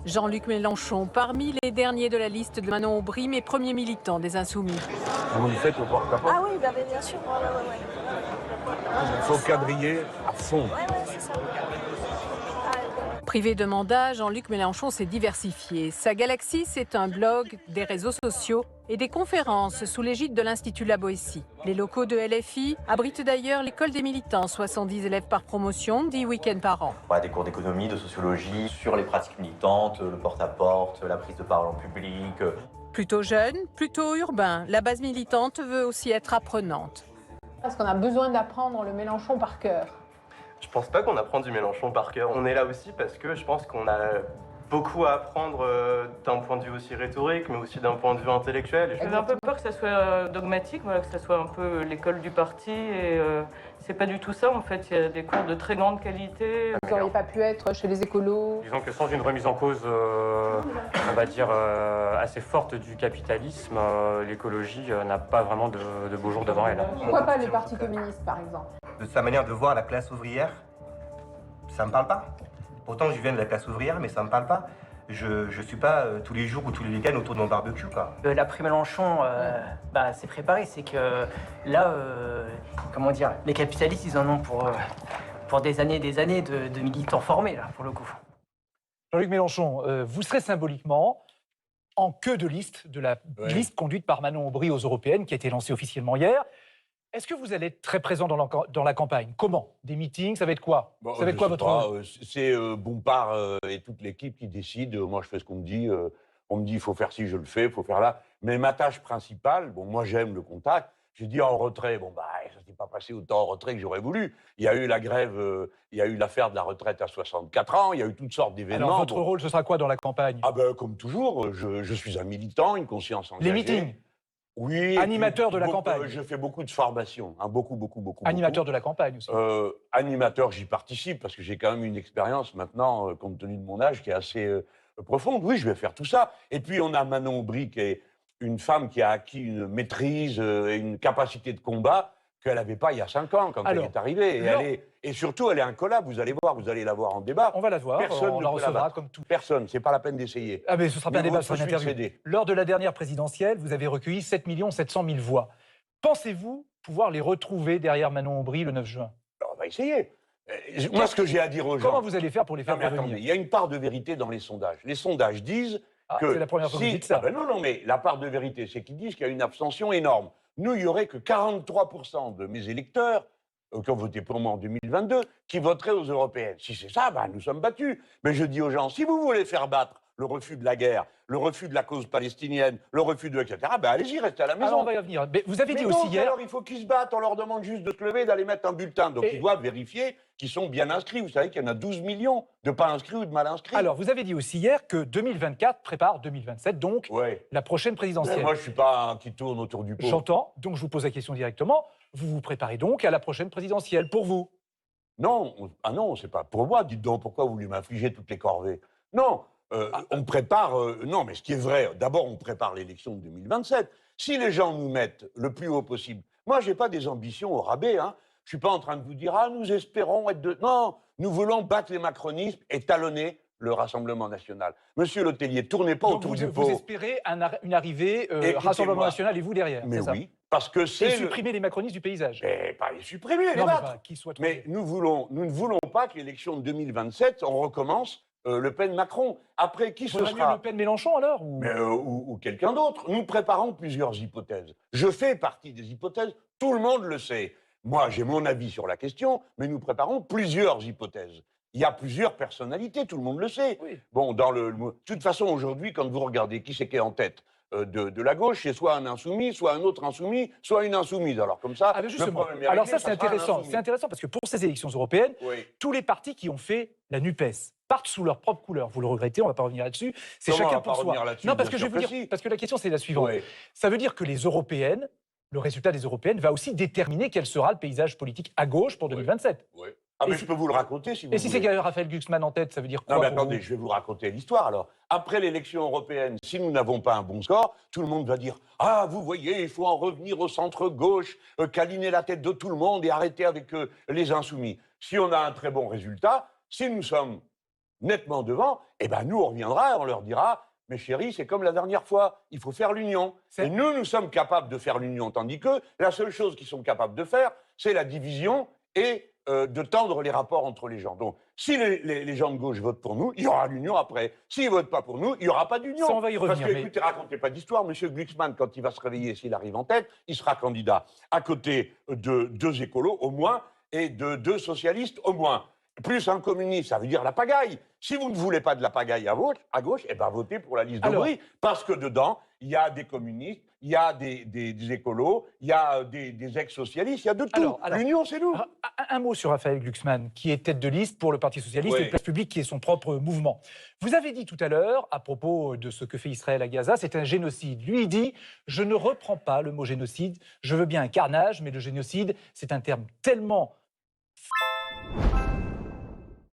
Jean-Luc Mélenchon, parmi les derniers de la liste de Manon Aubry, mais premier militant des Insoumis. Vous le faites au porte-à-porte? Ah oui, bien sûr. Ouais. Il faut quadriller à fond. Ouais, c'est ça. Privé de mandat, Jean-Luc Mélenchon s'est diversifié. Sa galaxie, c'est un blog, des réseaux sociaux et des conférences sous l'égide de l'Institut La Boétie. Les locaux de LFI abritent d'ailleurs l'école des militants, 70 élèves par promotion, 10 week-ends par an. On a des cours d'économie, de sociologie, sur les pratiques militantes, le porte-à-porte, la prise de parole en public. Plutôt jeune, plutôt urbain, la base militante veut aussi être apprenante. Est-ce qu'on a besoin d'apprendre le Mélenchon par cœur? Je pense pas qu'on apprend du Mélenchon par cœur. On est là aussi parce que je pense qu'on a beaucoup à apprendre d'un point de vue aussi rhétorique, mais aussi d'un point de vue intellectuel. J'avais un peu peur que ça soit dogmatique, voilà, que ça soit un peu l'école du parti. Et c'est pas du tout ça, en fait. Il y a des cours de très grande qualité. Vous n'auriez pas pu être chez les écolos? Disons que sans une remise en cause, on va dire, assez forte du capitalisme, l'écologie n'a pas vraiment de beaux jours devant elle. Pourquoi pas le Parti communiste, par exemple? De sa manière de voir la classe ouvrière, ça me parle pas. Pourtant, je viens de la classe ouvrière, mais ça me parle pas. Je suis pas tous les jours ou tous les week-ends autour de mon barbecue, quoi. L'après-Mélenchon, c'est préparé. C'est que là, comment dire, les capitalistes, ils en ont pour des années de militants formés, là, pour le coup. Jean-Luc Mélenchon, vous serez symboliquement en queue de liste de la liste conduite par Manon Aubry aux Européennes, qui a été lancée officiellement hier. Est-ce que vous allez être très présent dans la campagne? Comment? Des meetings? Ça va être quoi? Ça va être quoi votre rôle? C'est Bompard et toute l'équipe qui décide. Moi, je fais ce qu'on me dit. On me dit, il faut faire ci, je le fais, il faut faire là. Mais ma tâche principale, moi, j'aime le contact. J'ai dit en retrait, ça s'est pas passé autant en retrait que j'aurais voulu. Il y a eu la grève, il y a eu l'affaire de la retraite à 64 ans, il y a eu toutes sortes d'événements. Alors, votre rôle, ce sera quoi dans la campagne? Comme toujours, je suis un militant, une conscience engagée. Les meetings? Oui. Animateur de la campagne? Je fais beaucoup de formations, beaucoup. Animateur de la campagne aussi? Animateur, j'y participe parce que j'ai quand même une expérience maintenant, compte tenu de mon âge, qui est assez profonde. Oui, je vais faire tout ça. Et puis, on a Manon Aubry, qui est une femme qui a acquis une maîtrise et une capacité de combat qu'elle n'avait pas il y a 5 ans quand elle est arrivée. Et surtout, elle est incollable. Vous allez voir, vous allez la voir en débat. On va la voir, on la recevra comme tout. Personne, c'est pas la peine d'essayer. Ah mais ce sera pas un débat, ce sera une interview. Lors de la dernière présidentielle, vous avez recueilli 7 700 000 voix. Pensez-vous pouvoir les retrouver derrière Manon Aubry le 9 juin? On va essayer. Moi, ce que j'ai à dire aux gens... Comment vous allez faire pour les faire revenir? Il y a une part de vérité dans les sondages. Les sondages disent que... C'est la première fois que vous dites ça. Non, mais la part de vérité, c'est qu'ils disent qu'il y a une abstention énorme. Nous, il n'y aurait que 43% de mes électeurs qui ont voté pour moi en 2022, qui voteraient aux européennes. Si c'est ça, nous sommes battus. Mais je dis aux gens, si vous voulez faire battre le refus de la guerre, le refus de la cause palestinienne, le refus de... etc., allez-y, restez à la maison. Alors on va y revenir. Mais vous avez dit aussi hier... Alors il faut qu'ils se battent, on leur demande juste de se lever, d'aller mettre un bulletin. Donc ils doivent vérifier qu'ils sont bien inscrits. Vous savez qu'il y en a 12 millions de pas inscrits ou de mal inscrits. Alors vous avez dit aussi hier que 2024 prépare 2027, donc la prochaine présidentielle. Mais moi je ne suis pas un qui tourne autour du pot. J'entends, donc je vous pose la question directement. Vous vous préparez donc à la prochaine présidentielle, pour vous? Non, non, c'est pas pour moi. Dites donc, pourquoi vous voulez m'infliger toutes les corvées? Non, on prépare... non, mais ce qui est vrai, d'abord, on prépare l'élection de 2027. Si les gens nous mettent le plus haut possible... Moi, je n'ai pas des ambitions au rabais. Je ne suis pas en train de vous dire « nous espérons être de... » Non, nous voulons battre les macronismes et talonner le Rassemblement national. Monsieur Letellier, tournez pas autour du pot. Vous espérez une arrivée Rassemblement national et vous derrière, mais ça? Oui, parce que c'est... Et supprimer les macronistes du paysage. Mais pas les supprimer, les battre. Mais nous ne voulons pas que l'élection de 2027, on recommence Le Pen-Macron. Après, qui ce sera? Le Pen-Mélenchon, alors? Ou quelqu'un d'autre. Nous préparons plusieurs hypothèses. Je fais partie des hypothèses, tout le monde le sait. Moi, j'ai mon avis sur la question, mais nous préparons plusieurs hypothèses. Il y a plusieurs personnalités, tout le monde le sait. Oui. Bon, de toute façon, aujourd'hui, quand vous regardez qui c'est qui est en tête de la gauche, c'est soit un insoumis, soit un autre insoumis, soit une insoumise. Alors comme ça, alors ça c'est intéressant. C'est intéressant parce que pour ces élections européennes, tous les partis qui ont fait la NUPES partent sous leur propre couleur. Vous le regrettez, on ne va pas revenir là-dessus. C'est chacun pour soi. Non, parce que je vais vous dire, parce que la question c'est la suivante. Ça veut dire que les européennes, le résultat des européennes va aussi déterminer quel sera le paysage politique à gauche pour 2027. Oui. Mais je peux vous le raconter si vous voulez. Et si c'est qu'il y a Raphaël Glucksmann en tête, ça veut dire quoi? Non, mais attendez, je vais vous raconter l'histoire alors. Après l'élection européenne, si nous n'avons pas un bon score, tout le monde va dire « Ah, vous voyez, il faut en revenir au centre-gauche, câliner la tête de tout le monde et arrêter avec les insoumis. » Si on a un très bon résultat, si nous sommes nettement devant, et ben nous, on reviendra et on leur dira, mais chérie, c'est comme la dernière fois, il faut faire l'union. Et nous sommes capables de faire l'union, tandis que la seule chose qu'ils sont capables de faire, c'est la division et de tendre les rapports entre les gens. Donc, si les gens de gauche votent pour nous, il y aura l'union après. S'ils ne votent pas pour nous, il n'y aura pas d'union. Ça, on va y revenir. Parce que, écoutez, racontez pas d'histoire. Monsieur Glucksmann, quand il va se réveiller, s'il arrive en tête, il sera candidat à côté de 2 écolos au moins et de 2 socialistes au moins. Plus un communiste, ça veut dire la pagaille. Si vous ne voulez pas de la pagaille à gauche, eh ben votez pour la liste de Brie. Parce que dedans, il y a des communistes, il y a des écolos, il y a des ex-socialistes, il y a de tout. L'union, c'est nous. Un mot sur Raphaël Glucksmann, qui est tête de liste pour le Parti socialiste et Place publique, qui est son propre mouvement. Vous avez dit tout à l'heure, à propos de ce que fait Israël à Gaza, c'est un génocide. Lui, il dit, je ne reprends pas le mot génocide, je veux bien un carnage, mais le génocide, c'est un terme tellement